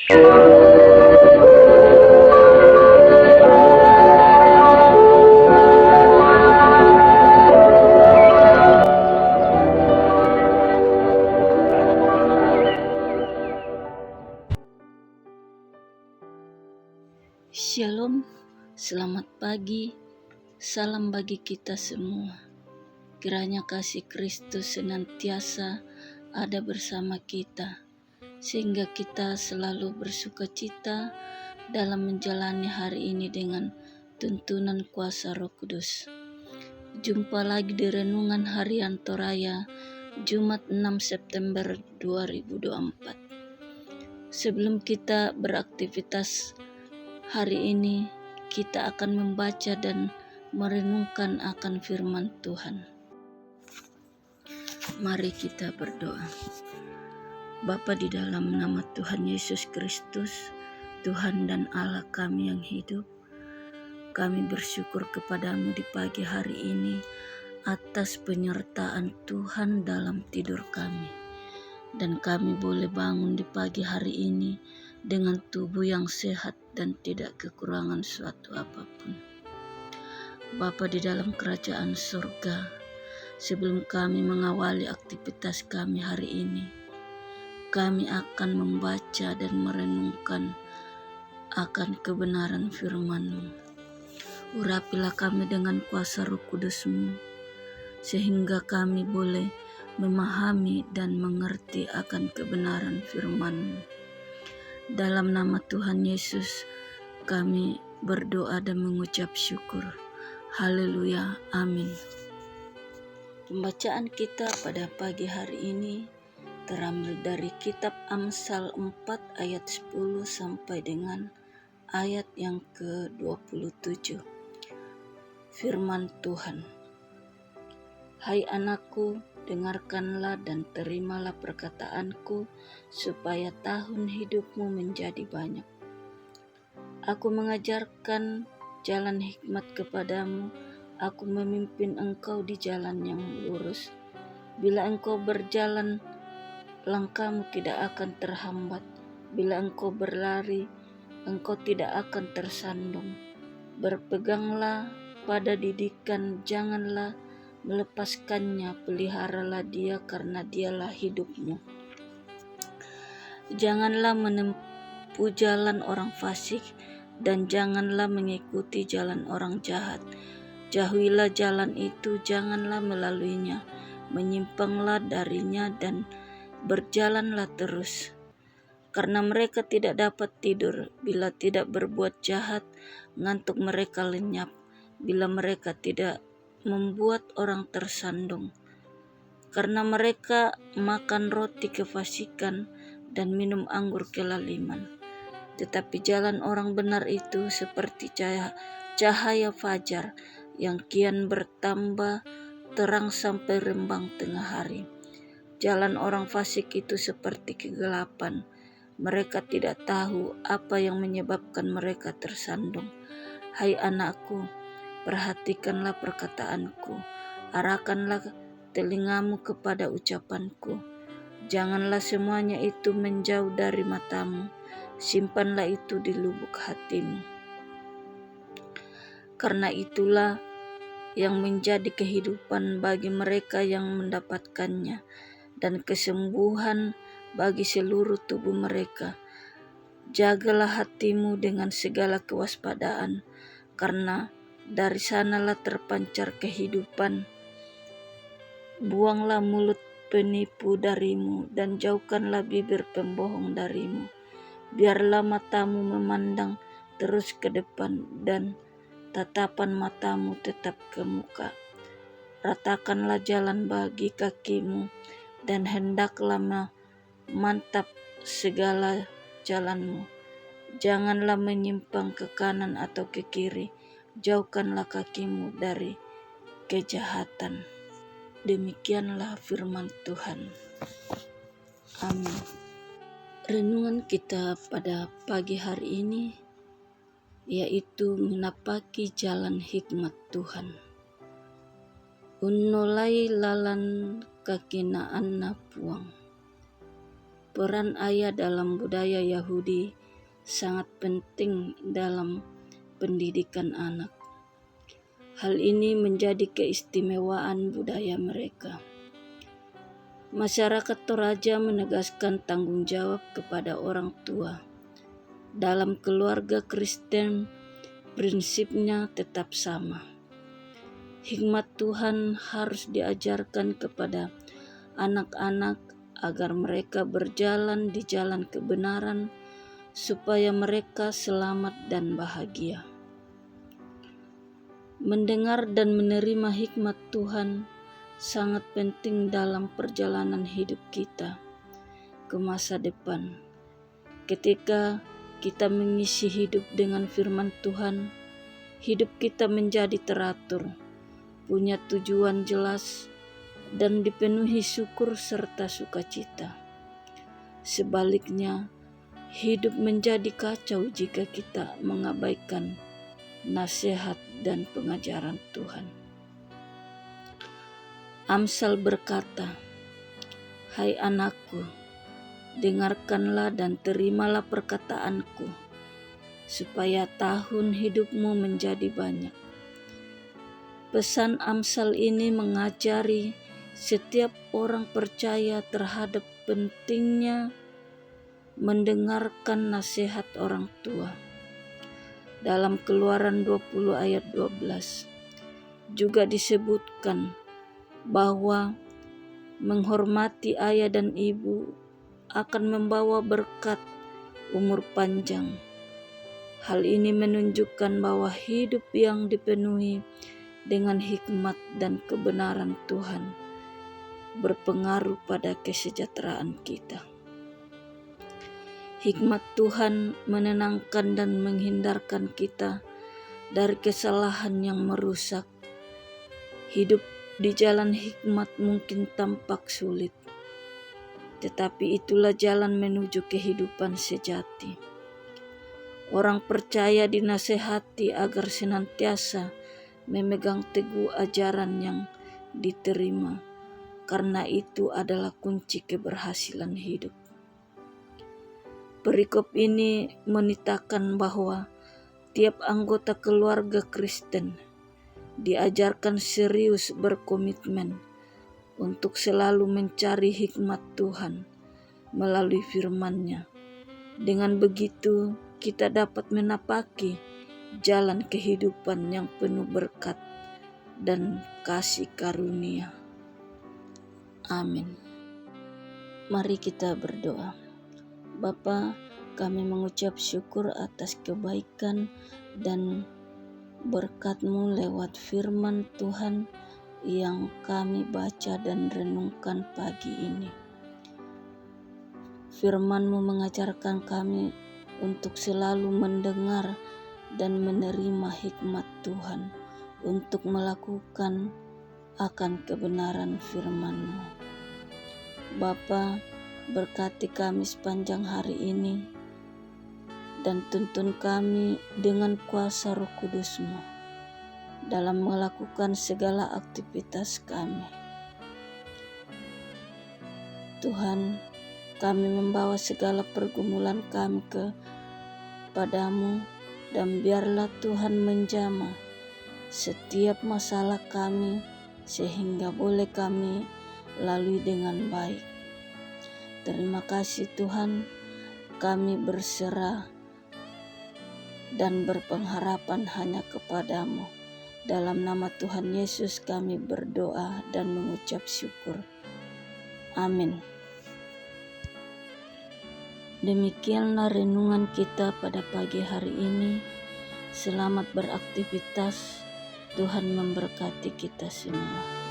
Shalom, selamat pagi, salam bagi kita semua. Kiranya kasih Kristus senantiasa ada bersama kita, sehingga kita selalu bersukacita dalam menjalani hari ini dengan tuntunan kuasa Roh Kudus. Jumpa lagi di Renungan Harian Toraya, Jumat 6 September 2024. Sebelum kita beraktivitas hari ini, kita akan membaca dan merenungkan akan firman Tuhan. Mari kita berdoa. Bapa, di dalam nama Tuhan Yesus Kristus, Tuhan dan Allah kami yang hidup, kami bersyukur kepadamu di pagi hari ini atas penyertaan Tuhan dalam tidur kami. Dan kami boleh bangun di pagi hari ini dengan tubuh yang sehat dan tidak kekurangan suatu apapun. Bapa di dalam kerajaan surga, sebelum kami mengawali aktivitas kami hari ini, kami akan membaca dan merenungkan akan kebenaran firman-Mu. Urapilah kami dengan kuasa Roh Kudus-Mu, sehingga kami boleh memahami dan mengerti akan kebenaran firman-Mu. Dalam nama Tuhan Yesus, kami berdoa dan mengucap syukur. Haleluya, amin. Pembacaan kita pada pagi hari ini terambil dari kitab Amsal 4 ayat 10 sampai dengan ayat yang ke-27. Firman Tuhan. Hai anakku, dengarkanlah dan terimalah perkataanku, supaya tahun hidupmu menjadi banyak. Aku mengajarkan jalan hikmat kepadamu, aku memimpin engkau di jalan yang lurus. Bila engkau berjalan, langkahmu tidak akan terhambat. Bila engkau berlari, engkau tidak akan tersandung. Berpeganglah pada didikan, janganlah melepaskannya, peliharalah dia karena dialah hidupmu. Janganlah menempuh jalan orang fasik, dan janganlah mengikuti jalan orang jahat. Jauhilah jalan itu, janganlah melaluinya, menyimpanglah darinya dan berjalanlah terus. Karena mereka tidak dapat tidur bila tidak berbuat jahat, ngantuk mereka lenyap bila mereka tidak membuat orang tersandung. Karena mereka makan roti kefasikan dan minum anggur kelaliman. Tetapi jalan orang benar itu seperti cahaya fajar yang kian bertambah terang sampai rembang tengah hari. Jalan orang fasik itu seperti kegelapan. Mereka tidak tahu apa yang menyebabkan mereka tersandung. Hai anakku, perhatikanlah perkataanku, arahkanlah telingamu kepada ucapanku. Janganlah semuanya itu menjauh dari matamu, simpanlah itu di lubuk hatimu. Karena itulah yang menjadi kehidupan bagi mereka yang mendapatkannya, dan kesembuhan bagi seluruh tubuh mereka. Jagalah hatimu dengan segala kewaspadaan, karena dari sanalah terpancar kehidupan. Buanglah mulut penipu darimu, dan jauhkanlah bibir pembohong darimu. Biarlah matamu memandang terus ke depan, dan tatapan matamu tetap ke muka. Ratakanlah jalan bagi kakimu, dan hendaklah mantap segala jalanmu. Janganlah menyimpang ke kanan atau ke kiri. Jauhkanlah kakimu dari kejahatan. Demikianlah firman Tuhan. Amin. Renungan kita pada pagi hari ini yaitu menapaki jalan hikmat Tuhan. Unnolai lalan kakinaan na puang. Peran ayah dalam budaya Yahudi sangat penting dalam pendidikan anak. Hal ini menjadi keistimewaan budaya mereka. Masyarakat Toraja menegaskan tanggung jawab kepada orang tua. Dalam keluarga Kristen, prinsipnya tetap sama. Hikmat Tuhan harus diajarkan kepada anak-anak agar mereka berjalan di jalan kebenaran, supaya mereka selamat dan bahagia. Mendengar dan menerima hikmat Tuhan sangat penting dalam perjalanan hidup kita ke masa depan. Ketika kita mengisi hidup dengan firman Tuhan, hidup kita menjadi teratur, punya tujuan jelas, dan dipenuhi syukur serta sukacita. Sebaliknya, hidup menjadi kacau jika kita mengabaikan nasihat dan pengajaran Tuhan. Amsal berkata, "Hai anakku, dengarkanlah dan terimalah perkataanku, supaya tahun hidupmu menjadi banyak." Pesan Amsal ini mengajari setiap orang percaya terhadap pentingnya mendengarkan nasihat orang tua. Dalam Keluaran 20 ayat 12 juga disebutkan bahwa menghormati ayah dan ibu akan membawa berkat umur panjang. Hal ini menunjukkan bahwa hidup yang dipenuhi dengan hikmat dan kebenaran Tuhan berpengaruh pada kesejahteraan kita. Hikmat Tuhan menenangkan dan menghindarkan kita dari kesalahan yang merusak. Hidup di jalan hikmat mungkin tampak sulit, tetapi itulah jalan menuju kehidupan sejati. Orang percaya dinasehati agar senantiasa memegang teguh ajaran yang diterima, karena itu adalah kunci keberhasilan hidup. Perikop ini menitahkan bahwa tiap anggota keluarga Kristen diajarkan serius berkomitmen untuk selalu mencari hikmat Tuhan melalui firman-Nya. Dengan begitu, kita dapat menapaki jalan kehidupan yang penuh berkat dan kasih karunia. Amin. Mari kita berdoa. Bapa, kami mengucap syukur atas kebaikan dan berkat-Mu lewat firman Tuhan yang kami baca dan renungkan pagi ini. Firman-Mu mengajarkan kami untuk selalu mendengar dan menerima hikmat Tuhan untuk melakukan akan kebenaran firman-Mu. Bapa, berkati kami sepanjang hari ini dan tuntun kami dengan kuasa Roh Kudus-Mu dalam melakukan segala aktivitas kami. Tuhan, kami membawa segala pergumulan kami kepadamu, dan biarlah Tuhan menjamah setiap masalah kami sehingga boleh kami lalui dengan baik. Terima kasih Tuhan, kami berserah dan berpengharapan hanya kepadamu. Dalam nama Tuhan Yesus kami berdoa dan mengucap syukur. Amin. Demikianlah renungan kita pada pagi hari ini. Selamat beraktivitas. Tuhan memberkati kita semua.